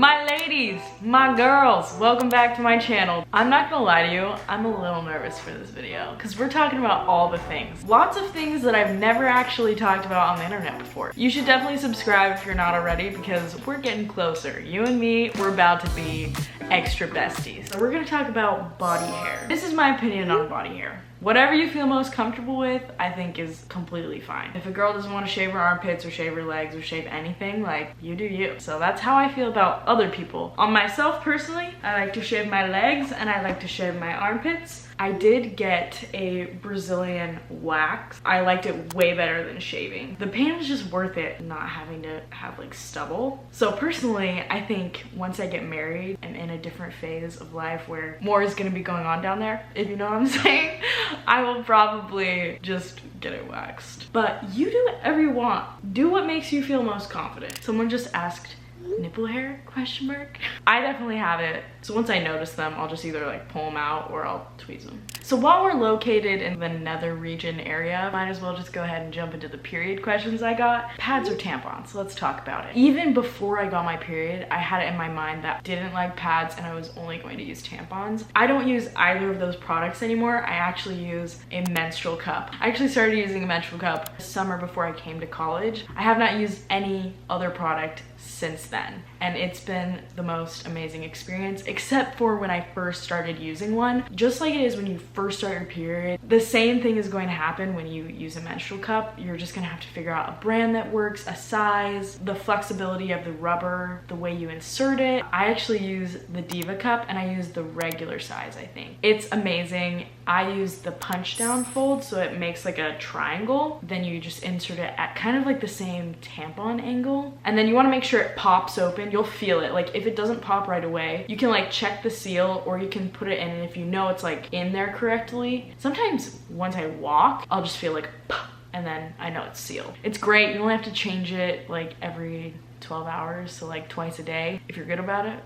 My ladies, my girls, welcome back to my channel. I'm not gonna lie to you, I'm a little nervous for this video because we're talking about all the things. Lots of things that I've never actually talked about on the internet before. You should definitely subscribe if you're not already because we're getting closer. You and me, we're about to be extra besties. So we're gonna talk about body hair. This is my opinion on body hair. Whatever you feel most comfortable with, I think is completely fine. If a girl doesn't want to shave her armpits or shave her legs or shave anything, like, you do you. So that's how I feel about other people. On myself personally, I like to shave my legs and I like to shave my armpits. I did get a Brazilian wax. I liked it way better than shaving. The pain was just worth it not having to have like stubble. So personally, I think once I get married and in a different phase of life where more is gonna be going on down there, if you know what I'm saying, I will probably just get it waxed. But you do whatever you want. Do what makes you feel most confident. Someone just asked, nipple hair, question mark? I definitely have it. So once I notice them, I'll just either like pull them out or I'll tweeze them. So while we're located in the nether region area, might as well just go ahead and jump into the period questions I got. Pads or tampons? Let's talk about it. Even before I got my period, I had it in my mind that I didn't like pads and I was only going to use tampons. I don't use either of those products anymore. I actually use a menstrual cup. I actually started using a menstrual cup the summer before I came to college. I have not used any other product since then, and it's been the most amazing experience, except for when I first started using one. Just like it is when you first start your period, the same thing is going to happen when you use a menstrual cup. You're just gonna have to figure out a brand that works, a size, the flexibility of the rubber, the way you insert it. I actually use the Diva cup and I use the regular size, I think. It's amazing. I use the punch down fold, so it makes like a triangle. Then you just insert it at kind of like the same tampon angle. And then you wanna make sure it pops open. You'll feel it. Like if it doesn't pop right away, you can like check the seal or you can put it in, and if you know it's like in there correctly, sometimes once I walk, I'll just feel like pop, and then I know it's sealed. It's great. You only have to change it like every 12 hours, so like twice a day if you're good about it.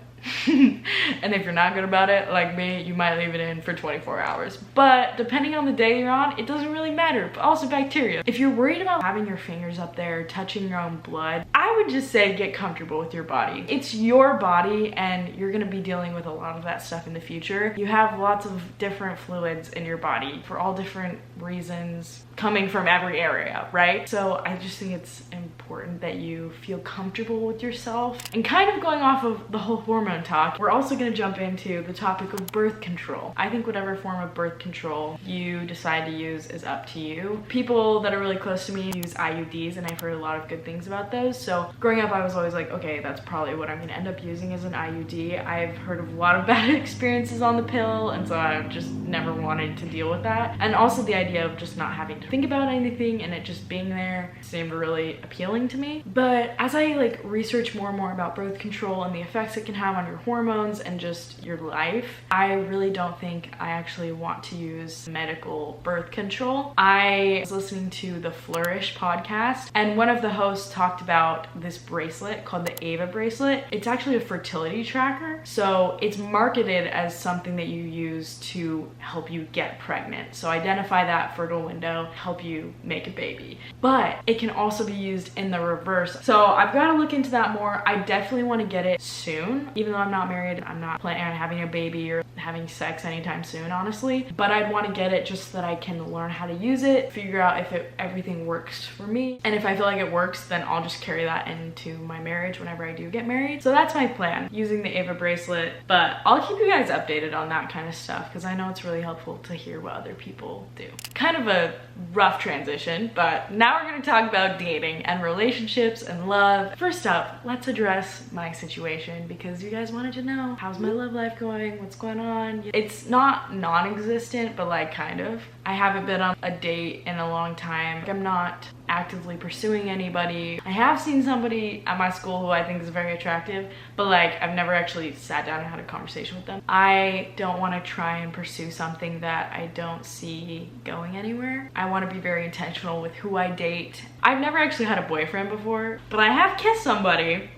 And if you're not good about it, like me, you might leave it in for 24 hours. But depending on the day you're on, it doesn't really matter. But also bacteria. If you're worried about having your fingers up there, touching your own blood, I would just say get comfortable with your body. It's your body and you're gonna be dealing with a lot of that stuff in the future. You have lots of different fluids in your body for all different reasons, coming from every area, right? So I just think it's important that you feel comfortable with yourself. And kind of going off of the whole hormone talk, we're also going to jump into the topic of birth control. I think whatever form of birth control you decide to use is up to you. People that are really close to me use IUDs, and I've heard a lot of good things about those. So growing up, I was always like, okay, that's probably what I'm going to end up using as an IUD. I've heard of a lot of bad experiences on the pill, and so I've just never wanted to deal with that. And also the idea of just not having to think about anything and it just being there seemed really appealing to me. But as I like research more and more about birth control and the effects it can have on your hormones and just your life, I really don't think I actually want to use medical birth control. I was listening to the Flourish podcast, and one of the hosts talked about this bracelet called the Ava Bracelet. It's actually a fertility tracker, so it's marketed as something that you use to help you get pregnant. So identify that fertile window, help you make a baby. But it can also be used in the reverse. So I've got to look into that more. I definitely want to get it soon. Even though I'm not married, I'm not planning on having a baby or having sex anytime soon, honestly. But I'd want to get it just so that I can learn how to use it, figure out if everything works for me. And if I feel like it works, then I'll just carry that into my marriage whenever I do get married. So that's my plan, using the Ava bracelet. But I'll keep you guys updated on that kind of stuff because I know it's really helpful to hear what other people do. Kind of a rough transition, but now we're going to talk about dating and relationships and love. First up, let's address my situation because you guys wanted to know, how's my love life going? What's going on? It's not non-existent, but like kind of. I haven't been on a date in a long time. I'm not actively pursuing anybody. I have seen somebody at my school who I think is very attractive, but like I've never actually sat down and had a conversation with them. I don't want to try and pursue something that I don't see going anywhere. I want to be very intentional with who I date. I've never actually had a boyfriend before, but I have kissed somebody.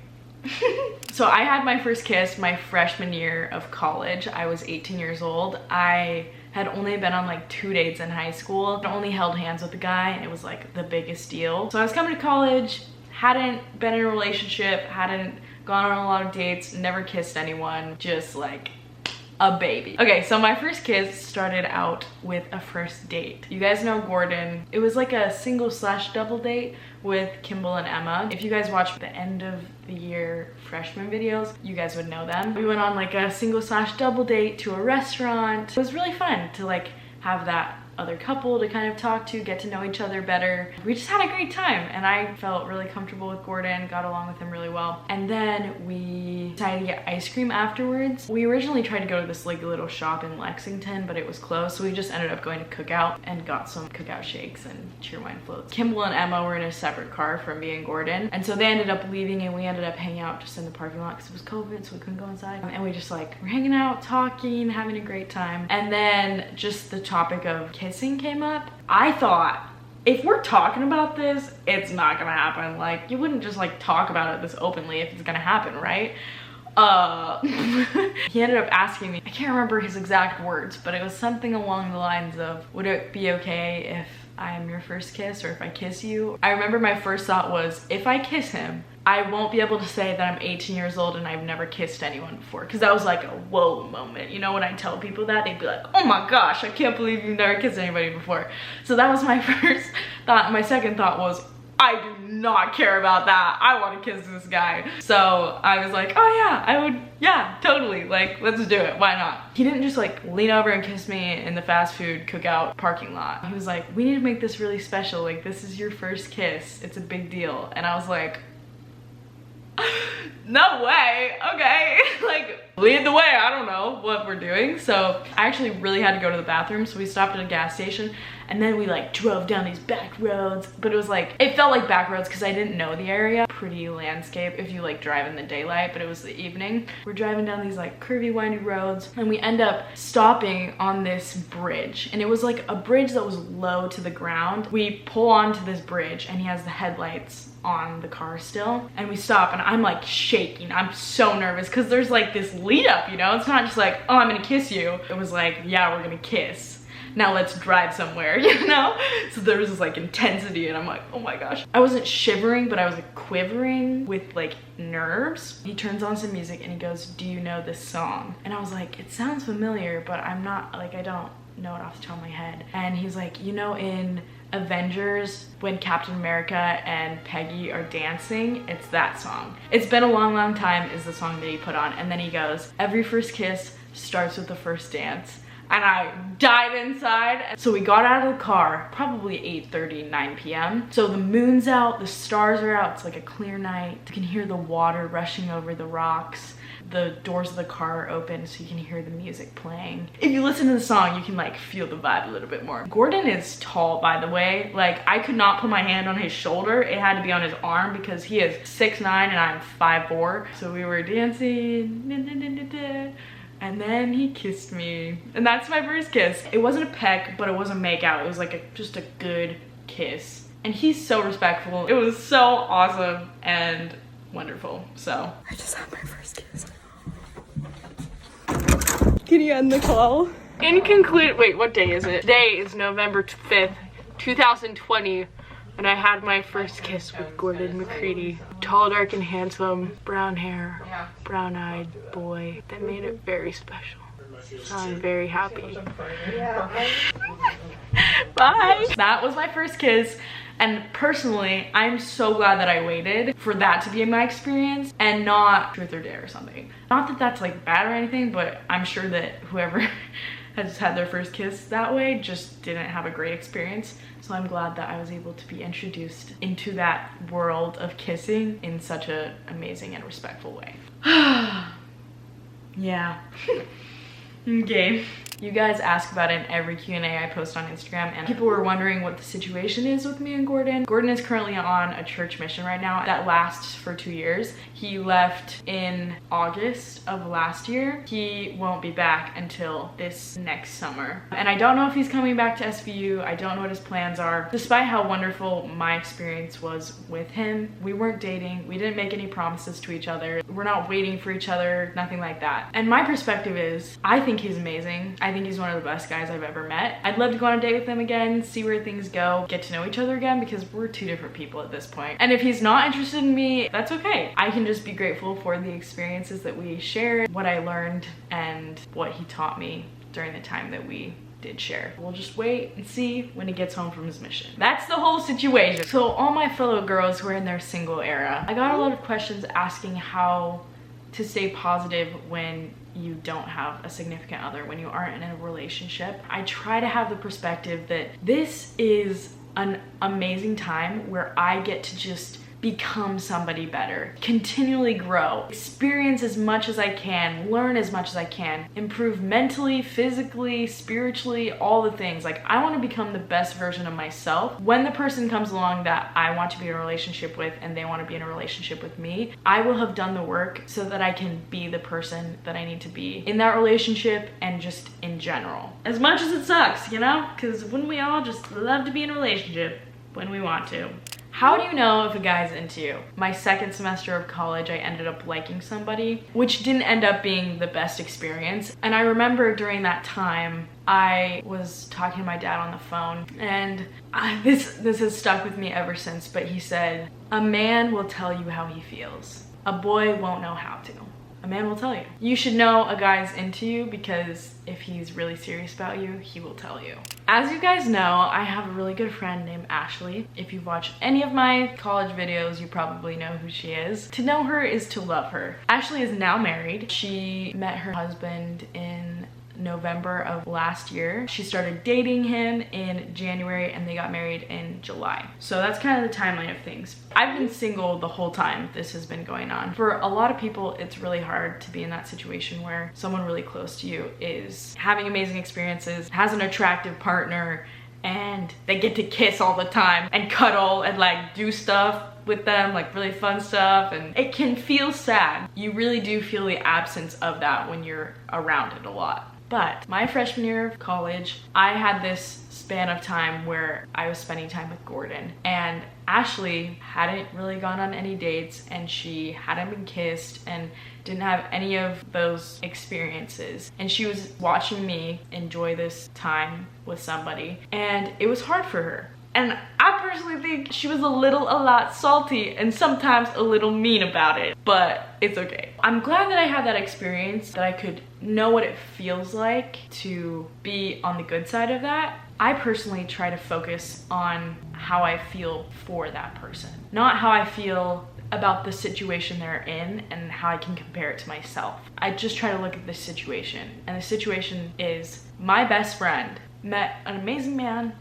So I had my first kiss my freshman year of college. I was 18 years old. I had only been on like 2 dates in high school. I only held hands with a guy and it was like the biggest deal. So I was coming to college, hadn't been in a relationship, hadn't gone on a lot of dates, never kissed anyone, just like a baby. Okay, so my first kiss started out with a first date. You guys know Gordon. It was like a single/double date with Kimball and Emma. If you guys watch the end of the year freshman videos, you guys would know them. We went on like a single/double date to a restaurant. It was really fun to like have that other couple to kind of talk to, get to know each other better. We just had a great time and I felt really comfortable with Gordon, got along with him really well. And then we decided to get ice cream afterwards. We originally tried to go to this like little shop in Lexington, but it was closed, so we just ended up going to Cookout and got some Cookout shakes and cheerwine floats. Kimball and Emma were in a separate car from me and Gordon, and so they ended up leaving and we ended up hanging out just in the parking lot because it was COVID, so we couldn't go inside. And we just like were hanging out, talking, having a great time. And then just the topic of kissing came up. I thought, if we're talking about this, it's not gonna happen. Like, you wouldn't just like talk about it this openly if it's gonna happen, right? He ended up asking me, I can't remember his exact words, but it was something along the lines of, would it be okay if I am your first kiss or if I kiss you? I remember my first thought was, if I kiss him, I won't be able to say that I'm 18 years old and I've never kissed anyone before, because that was like a whoa moment. You know, when I tell people that, they'd be like, oh my gosh, I can't believe you've never kissed anybody before. So that was my first thought. My second thought was, I do not care about that. I want to kiss this guy. So I was like, oh yeah, I would, yeah, totally. Like, let's do it. Why not? He didn't just like lean over and kiss me in the fast food Cookout parking lot. He was like, we need to make this really special. Like, this is your first kiss. It's a big deal. And I was like, no way, okay. Like, lead the way, I don't know what we're doing. So I actually really had to go to the bathroom, so we stopped at a gas station and then we like drove down these back roads, but it was like, it felt like back roads because I didn't know the area. Pretty landscape if you like drive in the daylight, but it was the evening. We're driving down these like curvy, windy roads and we end up stopping on this bridge, and it was like a bridge that was low to the ground. We pull onto this bridge and he has the headlights on the car still, and we stop and I'm like shaking. I'm so nervous because there's like this lead up, you know? It's not just like, oh, I'm gonna kiss you. It was like, yeah, we're gonna kiss. Now let's drive somewhere, you know? So there was this like intensity and I'm like, oh my gosh. I wasn't shivering, but I was like quivering with like nerves. He turns on some music and he goes, do you know this song? And I was like, it sounds familiar, but I'm not, like, I don't know it off the top of my head. And he's like, you know, in Avengers, when Captain America and Peggy are dancing, it's that song. It's Been a Long, Long Time is the song that he put on. And then he goes, every first kiss starts with the first dance. And I dive inside. So we got out of the car, probably 8:30, 9 p.m. So the moon's out, the stars are out, it's like a clear night. You can hear the water rushing over the rocks. The doors of the car are open so you can hear the music playing. If you listen to the song, you can like feel the vibe a little bit more. Gordon is tall, by the way. Like, I could not put my hand on his shoulder. It had to be on his arm because he is 6'9" and I'm 5'4". So we were dancing. And then he kissed me. And that's my first kiss. It wasn't a peck, but it wasn't make out. It was like just a good kiss. And he's so respectful. It was so awesome and wonderful. So I just had my first kiss. Can you end the call? In conclude, wait, what day is it? Today is November 5th, 2020. And I had my first kiss with Gordon McCready. Tall, dark, and handsome, brown hair, brown-eyed boy. That made it very special. So I'm very happy. Bye! That was my first kiss. And personally, I'm so glad that I waited for that to be my experience and not truth or dare or something. Not that that's like bad or anything, but I'm sure that whoever has had their first kiss that way just didn't have a great experience. So I'm glad that I was able to be introduced into that world of kissing in such an amazing and respectful way. Yeah. Okay. You guys ask about it in every Q&A I post on Instagram, and people were wondering what the situation is with me and Gordon. Gordon is currently on a church mission right now that lasts for 2 years. He left in August of last year. He won't be back until this next summer. And I don't know if he's coming back to SVU. I don't know what his plans are. Despite how wonderful my experience was with him, we weren't dating. We didn't make any promises to each other. We're not waiting for each other, nothing like that. And my perspective is, I think he's amazing. I think he's one of the best guys I've ever met. I'd love to go on a date with him again, see where things go, get to know each other again, because we're two different people at this point. And if he's not interested in me, that's okay. I can just be grateful for the experiences that we shared, what I learned, and what he taught me during the time that we did share. We'll just wait and see when he gets home from his mission. That's the whole situation. So all my fellow girls who are in their single era, I got a lot of questions asking how to stay positive when you don't have a significant other, when you aren't in a relationship. I try to have the perspective that this is an amazing time where I get to just become somebody better, continually grow, experience as much as I can, learn as much as I can, improve mentally, physically, spiritually, all the things. Like, I want to become the best version of myself. When the person comes along that I want to be in a relationship with and they want to be in a relationship with me, I will have done the work so that I can be the person that I need to be in that relationship and just in general. As much as it sucks, you know? Because wouldn't we all just love to be in a relationship when we want to? How do you know if a guy's into you? My second semester of college, I ended up liking somebody, which didn't end up being the best experience. And I remember during that time, I was talking to my dad on the phone, and this has stuck with me ever since, but he said, a man will tell you how he feels. A boy won't know how to. A man will tell you. You should know a guy's into you because if he's really serious about you, he will tell you. As you guys know, I have a really good friend named Ashley. If you've watched any of my college videos, you probably know who she is. To know her is to love her. Ashley is now married. She met her husband in November of last year. She started dating him in January and they got married in July. So that's kind of the timeline of things. I've been single the whole time this has been going on. For a lot of people, it's really hard to be in that situation where someone really close to you is having amazing experiences, has an attractive partner, and they get to kiss all the time and cuddle and like do stuff with them, like really fun stuff, and it can feel sad. You really do feel the absence of that when you're around it a lot. But my freshman year of college, I had this span of time where I was spending time with Gordon, and Ashley hadn't really gone on any dates and she hadn't been kissed and didn't have any of those experiences. And she was watching me enjoy this time with somebody, and it was hard for her. And I personally think she was a lot salty and sometimes a little mean about it, but it's okay. I'm glad that I had that experience, that I could know what it feels like to be on the good side of that. I personally try to focus on how I feel for that person, not how I feel about the situation they're in and how I can compare it to myself. I just try to look at the situation, and the situation is my best friend met an amazing man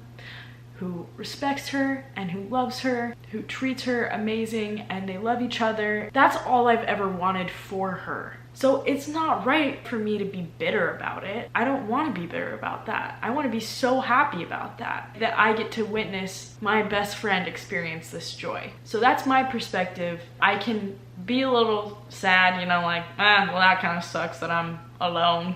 who respects her and who loves her, who treats her amazing, and they love each other. That's all I've ever wanted for her. So it's not right for me to be bitter about it. I don't want to be bitter about that. I want to be so happy about that, that I get to witness my best friend experience this joy. So that's my perspective. I can be a little sad, you know, like, well, that kind of sucks that I'm alone.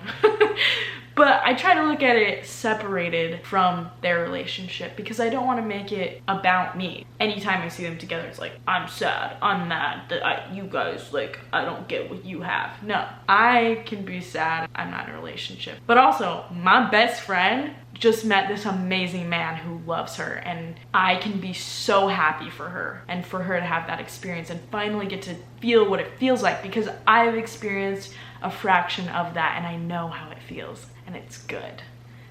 But I try to look at it separated from their relationship because I don't want to make it about me. Anytime I see them together, it's like, I'm sad, I'm mad that you guys, like, I don't get what you have. No, I can be sad, I'm not in a relationship. But also, my best friend just met this amazing man who loves her, and I can be so happy for her and for her to have that experience and finally get to feel what it feels like, because I've experienced a fraction of that and I know how it feels, and it's good,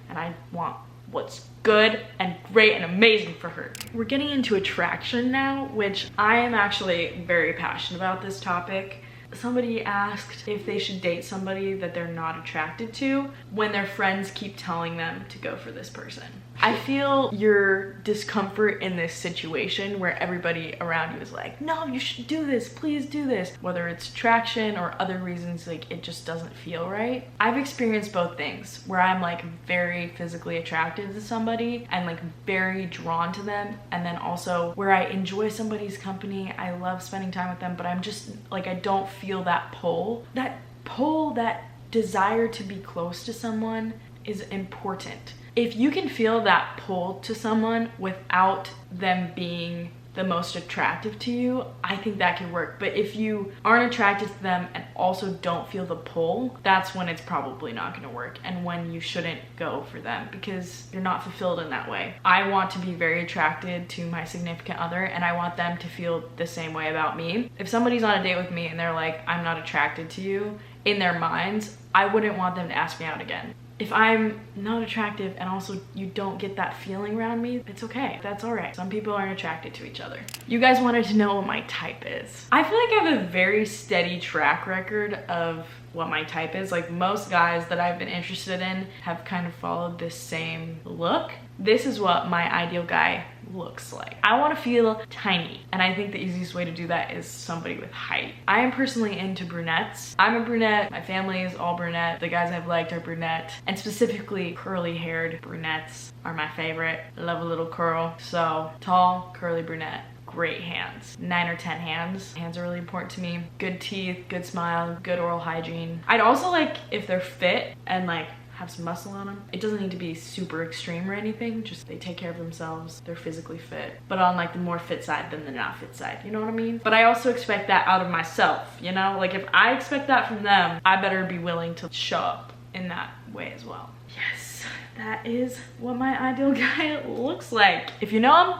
and I want what's good and great and amazing for her. We're getting into attraction now, which I am actually very passionate about this topic. Somebody asked if they should date somebody that they're not attracted to when their friends keep telling them to go for this person. I feel your discomfort in this situation where everybody around you is like, no, you should do this, please do this. Whether it's attraction or other reasons, like it just doesn't feel right. I've experienced both things where I'm like very physically attracted to somebody and like very drawn to them, and then also where I enjoy somebody's company, I love spending time with them, but I'm just like, I don't feel that pull. That pull, that desire to be close to someone is important. If you can feel that pull to someone without them being the most attractive to you, I think that could work. But if you aren't attracted to them and also don't feel the pull, that's when it's probably not gonna work, and when you shouldn't go for them because you're not fulfilled in that way. I want to be very attracted to my significant other, and I want them to feel the same way about me. If somebody's on a date with me and they're like, I'm not attracted to you, in their minds, I wouldn't want them to ask me out again. If I'm not attractive and also you don't get that feeling around me, it's okay. That's all right. Some people aren't attracted to each other. You guys wanted to know what my type is. I feel like I have a very steady track record of what my type is. Like, most guys that I've been interested in have kind of followed this same look. This is what my ideal guy looks like. I want to feel tiny, and I think the easiest way to do that is somebody with height. I am personally into brunettes. I'm a brunette. My family is all brunette. The guys I've liked are brunette, and specifically curly haired brunettes are my favorite. I love a little curl. So tall, curly brunette. Great hands, 9 or 10 hands. Hands are really important to me. Good teeth, good smile, good oral hygiene. I'd also like if they're fit and like have some muscle on them. It doesn't need to be super extreme or anything, just they take care of themselves, they're physically fit, but on like the more fit side than the not fit side, you know what I mean? But I also expect that out of myself, you know? Like, if I expect that from them, I better be willing to show up in that way as well. Yes, that is what my ideal guy looks like. If you know him,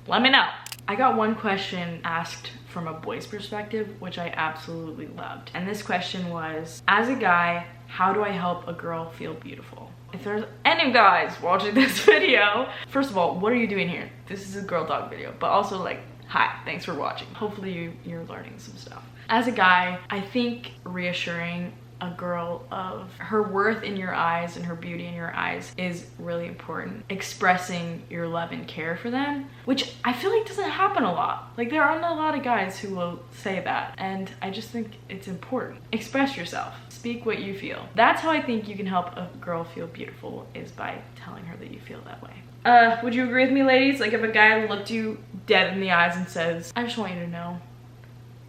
let me know. I got one question asked from a boy's perspective, which I absolutely loved. And this question was, as a guy, how do I help a girl feel beautiful? If there's any guys watching this video, first of all, what are you doing here? This is a girl talk video, but also like, hi, thanks for watching. Hopefully you're learning some stuff. As a guy, I think reassuring a girl of her worth in your eyes and her beauty in your eyes is really important. Expressing your love and care for them, which I feel like doesn't happen a lot. Like, there aren't a lot of guys who will say that, and I just think it's important. Express yourself. Speak what you feel. That's how I think you can help a girl feel beautiful, is by telling her that you feel that way. Would you agree with me, ladies? Like, if a guy looked you dead in the eyes and says, I just want you to know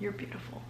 you're beautiful,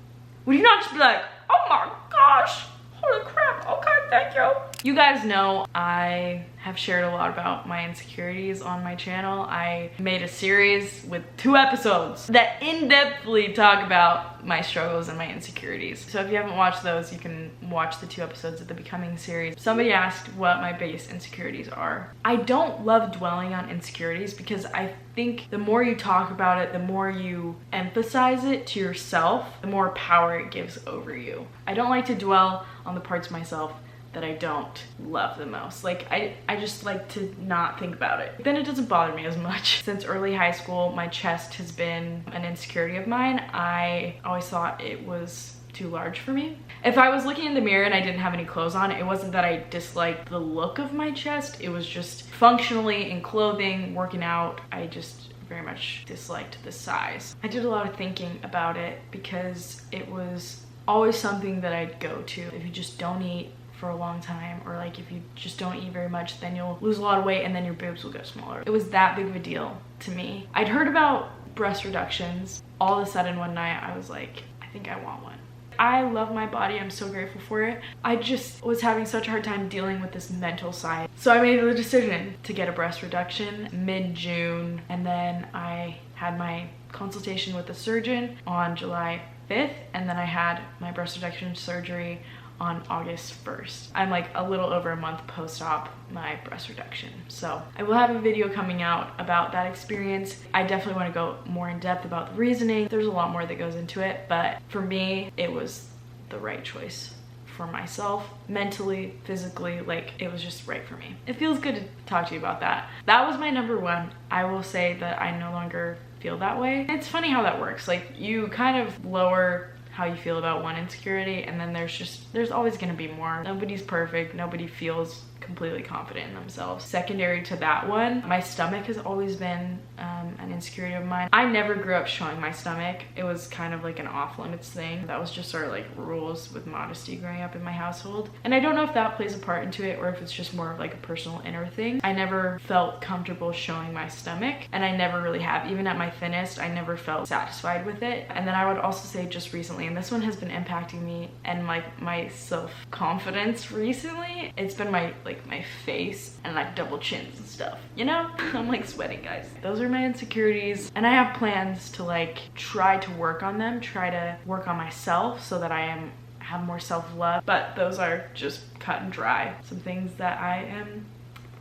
would you not just be like, oh my gosh, holy crap, okay, thank you? You guys know I have shared a lot about my insecurities on my channel. I made a series with 2 episodes that in-depthly talk about my struggles and my insecurities. So if you haven't watched those, you can watch the 2 episodes of the Becoming series. Somebody asked what my biggest insecurities are. I don't love dwelling on insecurities because I think the more you talk about it, the more you emphasize it to yourself, the more power it gives over you. I don't like to dwell on the parts of myself that I don't love the most. Like, I just like to not think about it. Then it doesn't bother me as much. Since early high school, my chest has been an insecurity of mine. I always thought it was too large for me. If I was looking in the mirror and I didn't have any clothes on, it wasn't that I disliked the look of my chest. It was just functionally in clothing, working out, I just very much disliked the size. I did a lot of thinking about it because it was always something that I'd go to. If you just don't eat for a long time, or like if you just don't eat very much, then you'll lose a lot of weight and then your boobs will get smaller. It was that big of a deal to me. I'd heard about breast reductions. All of a sudden one night I was like, I think I want one. I love my body, I'm so grateful for it. I just was having such a hard time dealing with this mental side. So I made the decision to get a breast reduction mid-June, and then I had my consultation with the surgeon on July 5th, and then I had my breast reduction surgery on August 1st. I'm like a little over a month post-op my breast reduction. So I will have a video coming out about that experience. I definitely want to go more in depth about the reasoning. There's a lot more that goes into it, but for me, it was the right choice for myself, mentally, physically, like it was just right for me. It feels good to talk to you about that. That was my number one. I will say that I no longer feel that way. It's funny how that works. Like, you kind of lower how you feel about one insecurity, and then there's always gonna be more. Nobody's perfect, nobody feels completely confident in themselves. Secondary to that one, my stomach has always been an insecurity of mine. I never grew up showing my stomach. It was kind of like an off limits thing. That was just our like rules with modesty growing up in my household. And I don't know if that plays a part into it or if it's just more of like a personal inner thing. I never felt comfortable showing my stomach, and I never really have. Even at my thinnest, I never felt satisfied with it. And then I would also say just recently recently, and this one has been impacting me and like my self-confidence recently. It's been my face and like double chins and stuff, you know? I'm like sweating, guys. Those are my insecurities, and I have plans to like try to work on them, try to work on myself so that I have more self-love. But those are just cut and dry, some things that I am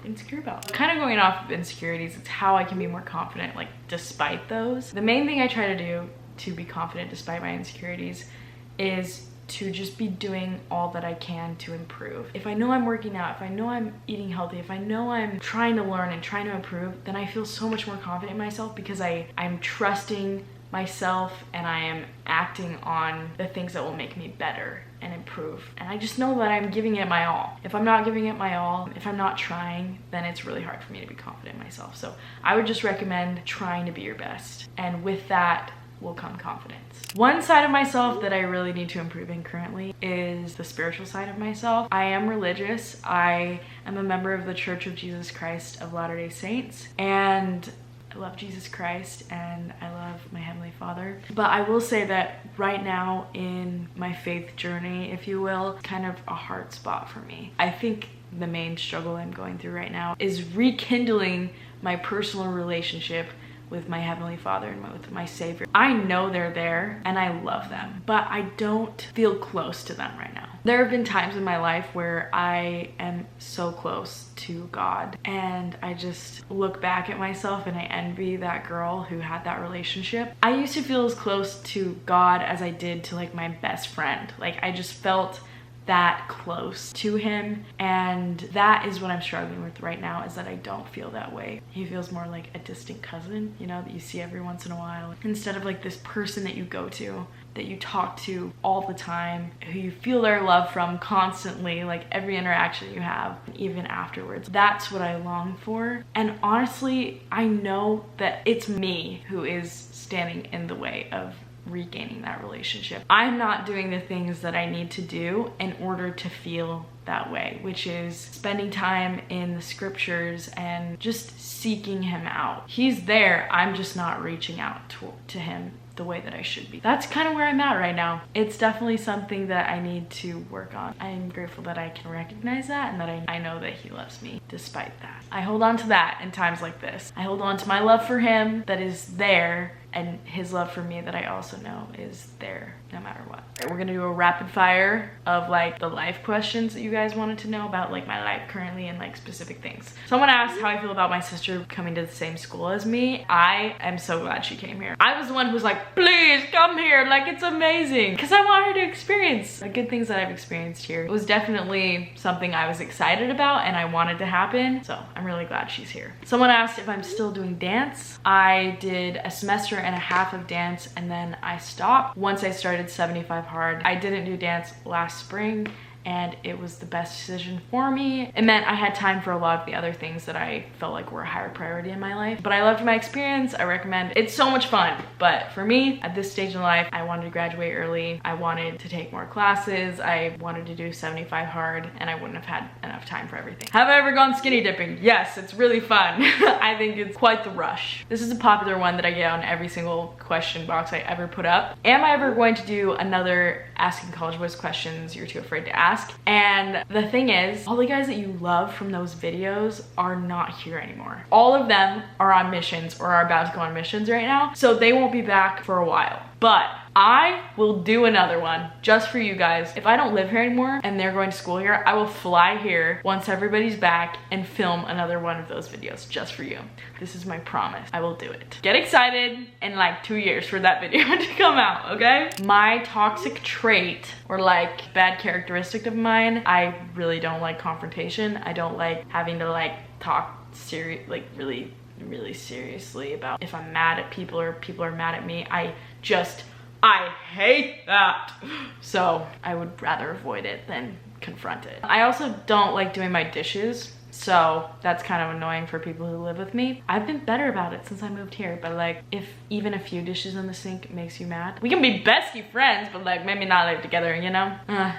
insecure about. Kind of going off of insecurities, it's how I can be more confident like despite those. The main thing I try to do to be confident despite my insecurities is to just be doing all that I can to improve. If I know I'm working out, if I know I'm eating healthy, if I know I'm trying to learn and trying to improve, then I feel so much more confident in myself because I'm trusting myself and I am acting on the things that will make me better and improve. And I just know that I'm giving it my all. If I'm not giving it my all, if I'm not trying, then it's really hard for me to be confident in myself. So I would just recommend trying to be your best. And with that will come confidence. One side of myself that I really need to improve in currently is the spiritual side of myself. I am religious. I am a member of the Church of Jesus Christ of Latter-day Saints, and I love Jesus Christ and I love my Heavenly Father. But I will say that right now in my faith journey, if you will, kind of a hard spot for me. I think the main struggle I'm going through right now is rekindling my personal relationship with my Heavenly Father and with my Savior. I know they're there and I love them, but I don't feel close to them right now. There have been times in my life where I am so close to God, and I just look back at myself and I envy that girl who had that relationship. I used to feel as close to God as I did to like my best friend. Like I just felt that close to him, and that is what I'm struggling with right now, is that I don't feel that way. He feels more like a distant cousin, you know, that you see every once in a while, instead of like this person that you go to, that you talk to all the time, who you feel their love from constantly, like every interaction you have, even afterwards. That's what I long for. And honestly, I know that it's me who is standing in the way of regaining that relationship. I'm not doing the things that I need to do in order to feel that way, which is spending time in the scriptures and just seeking him out. He's there, I'm just not reaching out to him the way that I should be. That's kind of where I'm at right now. It's definitely something that I need to work on. I'm grateful that I can recognize that and that I know that he loves me despite that. I hold on to that in times like this. I hold on to my love for him that is there, and his love for me that I also know is there no matter what. We're gonna do a rapid fire of like the life questions that you guys wanted to know about, like my life currently and like specific things. Someone asked how I feel about my sister coming to the same school as me. I am so glad she came here. I was the one who was like, please come here, like it's amazing, because I want her to experience the good things that I've experienced here. It was definitely something I was excited about and I wanted to happen, so I'm really glad she's here. Someone asked if I'm still doing dance. I did a semester and a half of dance and then I stopped once I started 75 Hard. I didn't do dance last spring and it was the best decision for me. It meant I had time for a lot of the other things that I felt like were a higher priority in my life. But I loved my experience. I recommend it. It's so much fun. But for me, at this stage in life, I wanted to graduate early. I wanted to take more classes. I wanted to do 75 Hard, and I wouldn't have had enough time for everything. Have I ever gone skinny dipping? Yes, it's really fun. I think it's quite the rush. This is a popular one that I get on every single question box I ever put up. Am I ever going to do another Asking College Boys Questions You're Too Afraid to Ask? And the thing is, all the guys that you love from those videos are not here anymore. All of them are on missions or are about to go on missions right now, so they won't be back for a while. But I will do another one just for you guys. If I don't live here anymore and they're going to school here, I will fly here once everybody's back and film another one of those videos just for you. This is my promise. I will do it. Get excited in like 2 years for that video to come out, okay? My toxic trait or like bad characteristic of mine, I really don't like confrontation. I don't like having to like talk really seriously about if I'm mad at people or people are mad at me. I hate that. So I would rather avoid it than confront it. I also don't like doing my dishes, so that's kind of annoying for people who live with me. I've been better about it since I moved here, but like if even a few dishes in the sink makes you mad, we can be bestie friends, but like maybe not live together, you know?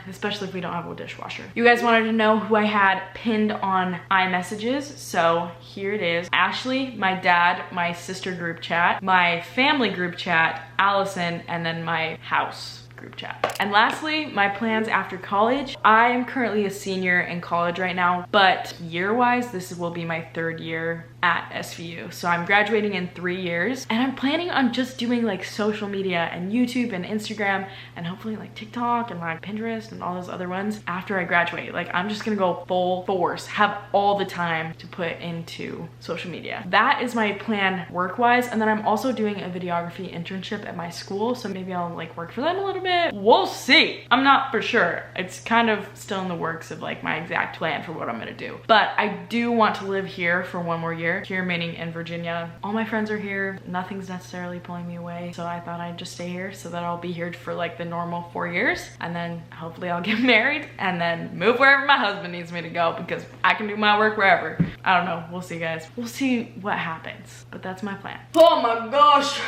Especially if we don't have a dishwasher. You guys wanted to know who I had pinned on iMessages, so here it is. Ashley, my dad, my sister group chat, my family group chat, Allison, and then my house group chat. And lastly, my plans after college. I am currently a senior in college right now, but year-wise, this will be my 3rd year at SVU. So I'm graduating in 3 years, and I'm planning on just doing like social media and YouTube and Instagram and hopefully like TikTok and like Pinterest and all those other ones after I graduate. Like I'm just gonna go full force, have all the time to put into social media. That is my plan work-wise. And then I'm also doing a videography internship at my school, so maybe I'll like work for them a little bit. We'll see. I'm not for sure. It's kind of still in the works of like my exact plan for what I'm gonna do. But I do want to live here for 1 more year. Here meaning in Virginia. All my friends are here. Nothing's necessarily pulling me away. So I thought I'd just stay here so that I'll be here for like the normal 4 years. And then hopefully I'll get married and then move wherever my husband needs me to go, because I can do my work wherever. I don't know. We'll see, guys. We'll see what happens. But that's my plan. Oh my gosh.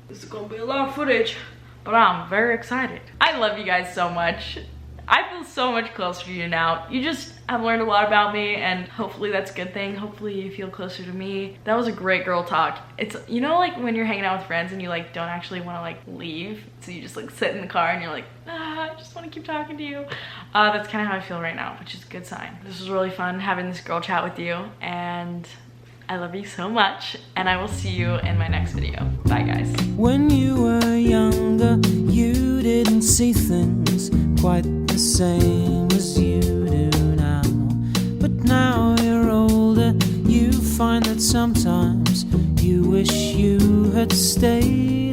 This is gonna be a lot of footage, but I'm very excited. I love you guys so much. I feel so much closer to you now. You just have learned a lot about me, and hopefully that's a good thing. Hopefully you feel closer to me. That was a great girl talk. It's, you know, like when you're hanging out with friends and you like don't actually want to like leave, so you just like sit in the car and you're like, I just want to keep talking to you. That's kind of how I feel right now, which is a good sign. This was really fun having this girl chat with you, and I love you so much, and I will see you in my next video. Bye, guys. When you were younger, you didn't see things quite the same as you do now. But now you're older, you find that sometimes you wish you had stayed.